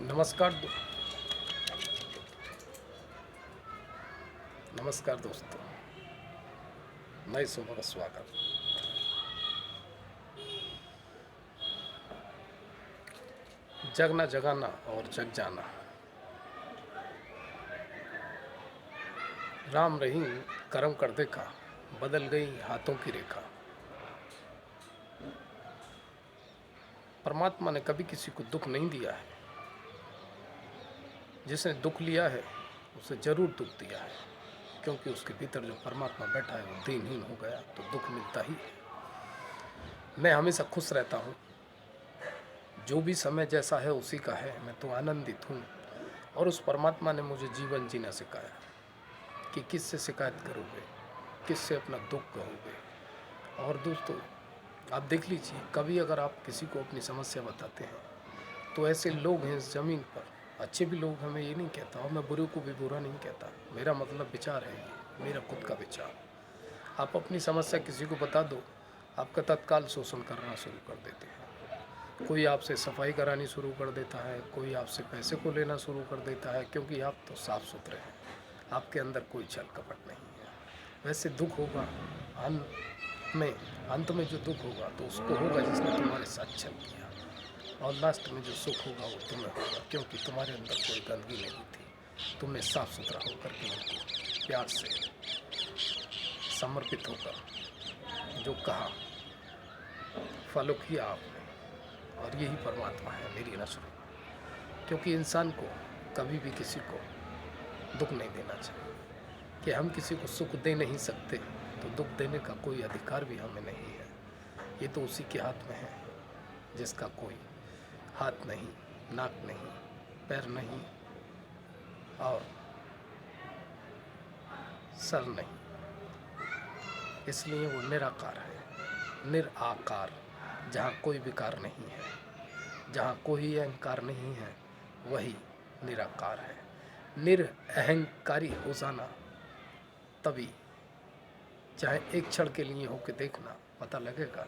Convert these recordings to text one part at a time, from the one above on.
नमस्कार नमस्कार दोस्तों, नए सुबह का स्वागत। जगना जगाना और जग जाना, राम रहीम करम कर देखा, बदल गई हाथों की रेखा। परमात्मा ने कभी किसी को दुख नहीं दिया है। जिसने दुख लिया है उसे जरूर दुख दिया है, क्योंकि उसके भीतर जो परमात्मा बैठा है वो दीनहीन हो गया तो दुख मिलता ही है। मैं हमेशा खुश रहता हूँ, जो भी समय जैसा है उसी का है, मैं तो आनंदित हूँ। और उस परमात्मा ने मुझे जीवन जीना सिखाया कि किससे शिकायत करोगे, किससे अपना दुख कहोगे। और दोस्तों, आप देख लीजिए, कभी अगर आप किसी को अपनी समस्या बताते हैं तो ऐसे लोग हैं इस ज़मीन पर, अच्छे भी लोग हैं, मैं ये नहीं कहता, और मैं बुरे को भी बुरा नहीं कहता, मेरा मतलब विचार है ये, मेरा खुद का विचार। आप अपनी समस्या किसी को बता दो, आपका तत्काल शोषण करना शुरू कर देते हैं। कोई आपसे सफाई करानी शुरू कर देता है, कोई आपसे पैसे को लेना शुरू कर देता है, क्योंकि आप तो साफ़ सुथरे हैं, आपके अंदर कोई छल कपट नहीं है। वैसे दुख होगा अंत में जो दुख होगा तो उसको होगा जिसने तुम्हारे साथ छल किया, और लास्ट में जो सुख होगा वो तुम्हें होगा, क्योंकि तुम्हारे अंदर कोई गंदगी नहीं थी। तुमने साफ़ सुथरा होकर के उनको प्यार से समर्पित होकर जो कहा, फॉलो किया आपने। और यही परमात्मा है मेरी नज़रों में, क्योंकि इंसान को कभी भी किसी को दुख नहीं देना चाहिए। कि हम किसी को सुख दे नहीं सकते तो दुख देने का कोई अधिकार भी हमें नहीं है। ये तो उसी के हाथ में है जिसका कोई हाथ नहीं, नाक नहीं, पैर नहीं और सर नहीं। इसलिए वो निराकार है, निराकार। जहाँ कोई विकार नहीं है, जहाँ कोई अहंकार नहीं है, वही निराकार है। निरअहंकारी हो जाना, तभी चाहे एक क्षण के लिए हो के देखना, पता लगेगा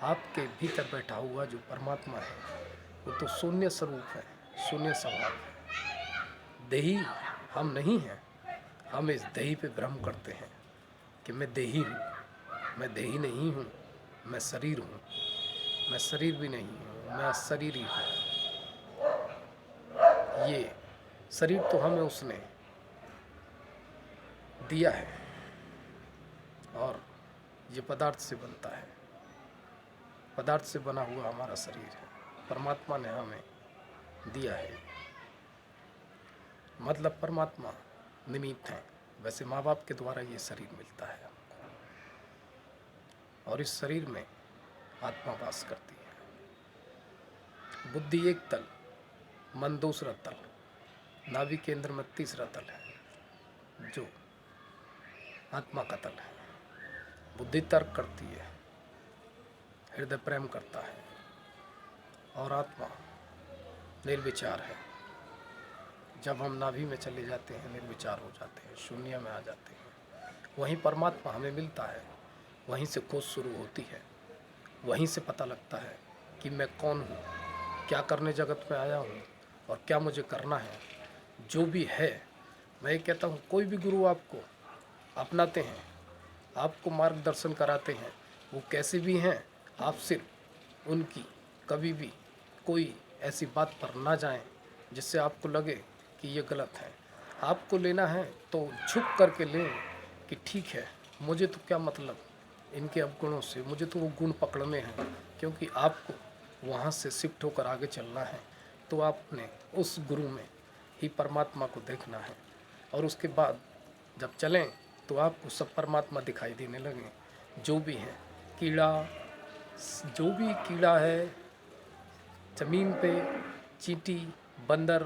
आपके भीतर बैठा हुआ जो परमात्मा है वो तो शून्य स्वरूप है, शून्य स्वभाव है। देही हम नहीं हैं। हम इस देही पे भ्रम करते हैं कि मैं देही हूँ। मैं देही नहीं हूँ, मैं शरीर हूँ। मैं शरीर भी नहीं हूँ, मैं अशरीरी हूँ। ये शरीर तो हमें उसने दिया है, और ये पदार्थ से बनता है, पदार्थ से बना हुआ हमारा शरीर है, परमात्मा ने हमें दिया है। मतलब परमात्मा निमित्त है। वैसे माँ बाप के द्वारा ये शरीर मिलता है हमको, और इस शरीर में आत्मा वास करती है। बुद्धि एक तल, मन दूसरा तल, नाभि केंद्र में तीसरा तल है जो आत्मा का तल है। बुद्धि तर्क करती है, हृदय प्रेम करता है, और आत्मा निर्विचार है। जब हम नाभि में चले जाते हैं, निर्विचार हो जाते हैं, शून्य में आ जाते हैं, वहीं परमात्मा हमें मिलता है। वहीं से खोज शुरू होती है, वहीं से पता लगता है कि मैं कौन हूँ, क्या करने जगत में आया हूँ, और क्या मुझे करना है। जो भी है, मैं ये कहता हूँ, कोई भी गुरु आपको अपनाते हैं, आपको मार्गदर्शन कराते हैं, वो कैसे भी हैं, आप सिर्फ उनकी कभी भी कोई ऐसी बात पर ना जाएं जिससे आपको लगे कि ये गलत है। आपको लेना है तो झुक करके लें कि ठीक है, मुझे तो क्या मतलब इनके अवगुणों से, मुझे तो वो गुण पकड़ने हैं, क्योंकि आपको वहाँ से शिफ्ट होकर आगे चलना है। तो आपने उस गुरु में ही परमात्मा को देखना है, और उसके बाद जब चलें तो आपको सब परमात्मा दिखाई देने लगे। जो भी है कीड़ा, जो भी कीड़ा है ज़मीन पे, चींटी, बंदर,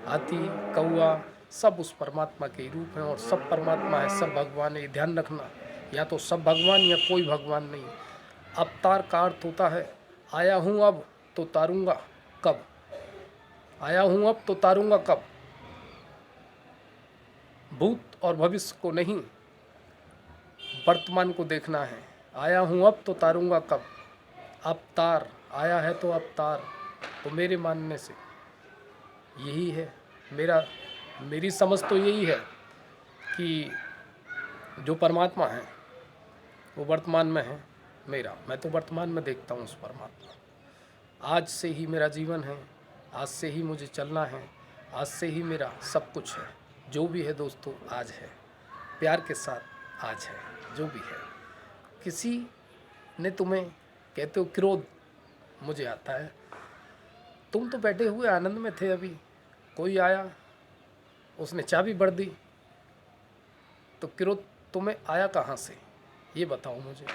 हाथी, कौआ, सब उस परमात्मा के ही रूप हैं, और सब परमात्मा है, सब भगवान है। ये ध्यान रखना, या तो सब भगवान या कोई भगवान नहीं। अवतार का अर्थ होता है आया हूँ अब तो तारूंगा कब, आया हूँ अब तो तारूंगा कब। भूत और भविष्य को नहीं, वर्तमान को देखना है। आया हूँ अब तो तारूंगा कब। अवतार आया है तो अवतार, तो मेरे मानने से यही है मेरी समझ तो यही है कि जो परमात्मा है वो वर्तमान में है मैं तो वर्तमान में देखता हूँ उस परमात्मा। आज से ही मेरा जीवन है, आज से ही मुझे चलना है, आज से ही मेरा सब कुछ है। जो भी है दोस्तों आज है, प्यार के साथ आज है जो भी है। किसी ने तुम्हें कहते हो क्रोध मुझे आता है, तुम तो बैठे हुए आनंद में थे, अभी कोई आया उसने चाबी भर दी, तो क्रोध तुम्हें आया कहाँ से ये बताओ मुझे।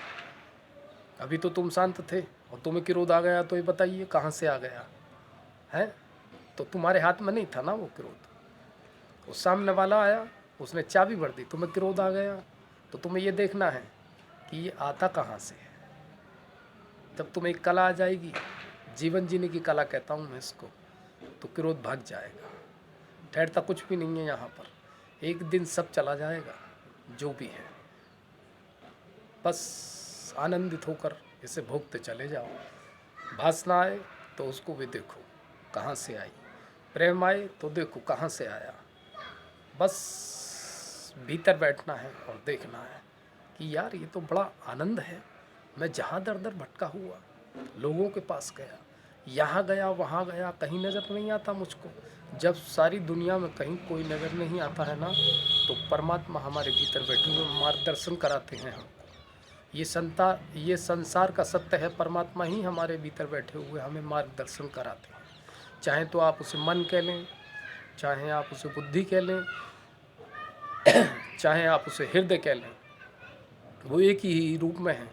अभी तो तुम शांत थे और तुम्हें क्रोध आ गया, तो ये बताइए कहाँ से आ गया है। तो तुम्हारे हाथ में नहीं था ना वो क्रोध, वो सामने वाला आया उसने चाबी भर दी, तुम्हें क्रोध आ गया। तो तुम्हें ये देखना है कि ये आता कहाँ से है। जब तुम्हें एक कला आ जाएगी, जीवन जीने की कला कहता हूँ मैं इसको, तो क्रोध भाग जाएगा। ठहरता कुछ भी नहीं है यहाँ पर, एक दिन सब चला जाएगा जो भी है। बस आनंदित होकर इसे भोगते चले जाओ। वासना आए तो उसको भी देखो कहाँ से आई, प्रेम आए तो देखो कहाँ से आया। बस भीतर बैठना है और देखना है कि यार ये तो बड़ा आनंद है। मैं जहाँ दर दर भटका हुआ, लोगों के पास गया, यहाँ गया वहाँ गया, कहीं नज़र नहीं आता मुझको। जब सारी दुनिया में कहीं कोई नज़र नहीं आता है ना, तो परमात्मा हमारे भीतर बैठे हुए मार्गदर्शन कराते हैं हमको। ये संसार का सत्य है, परमात्मा ही हमारे भीतर बैठे हुए हमें मार्गदर्शन कराते हैं। चाहे तो आप उसे मन कह लें, चाहे आप उसे बुद्धि कह लें, चाहे आप उसे हृदय कह लें, वो एक ही रूप में है,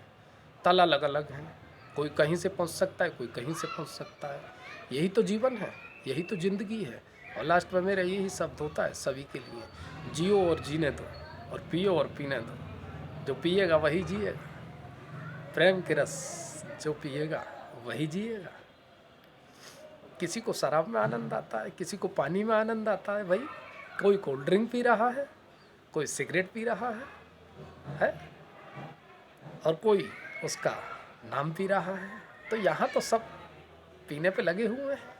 तल अलग अलग हैं। कोई कहीं से पहुंच सकता है, कोई कहीं से पहुंच सकता है। यही तो जीवन है, यही तो ज़िंदगी है। और लास्ट में मेरा यही शब्द होता है सभी के लिए, जियो और जीने दो, और पियो और पीने दो। जो पिएगा वही जिएगा, प्रेम के रस जो पिएगा वही जिएगा। किसी को शराब में आनंद आता है, किसी को पानी में आनंद आता है भाई। कोई कोल्ड ड्रिंक पी रहा है, कोई सिगरेट पी रहा है और कोई उसका नाम पी रहा है। तो यहाँ तो सब पीने पे लगे हुए हैं।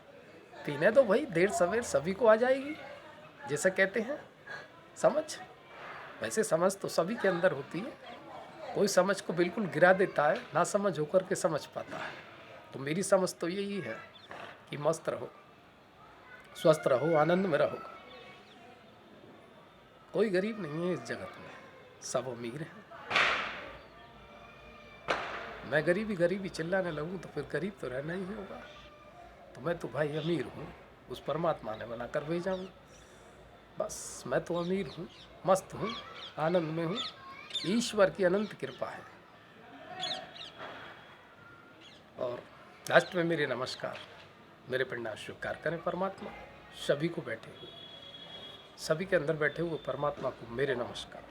पीने दो भाई, देर सवेर सभी को आ जाएगी, जैसे कहते हैं समझ। वैसे समझ तो सभी के अंदर होती है, कोई समझ को बिल्कुल गिरा देता है, ना समझ होकर के समझ पाता है। तो मेरी समझ तो यही है कि मस्त रहो, स्वस्थ रहो, आनंद में रहो। कोई गरीब नहीं है इस जगत में, सब अमीर हैं। मैं गरीबी चिल्लाने लगूं तो फिर गरीब तो रहना ही होगा। तो मैं तो भाई अमीर हूँ, उस परमात्मा ने बना कर भेजा हूँ। बस मैं तो अमीर हूँ, मस्त हूँ, आनंद में हूँ। ईश्वर की अनंत कृपा है। और लास्ट में मेरे नमस्कार, मेरे प्रणाम स्वीकार करें परमात्मा। सभी को बैठे हुए, सभी के अंदर बैठे हुए परमात्मा को मेरे नमस्कार।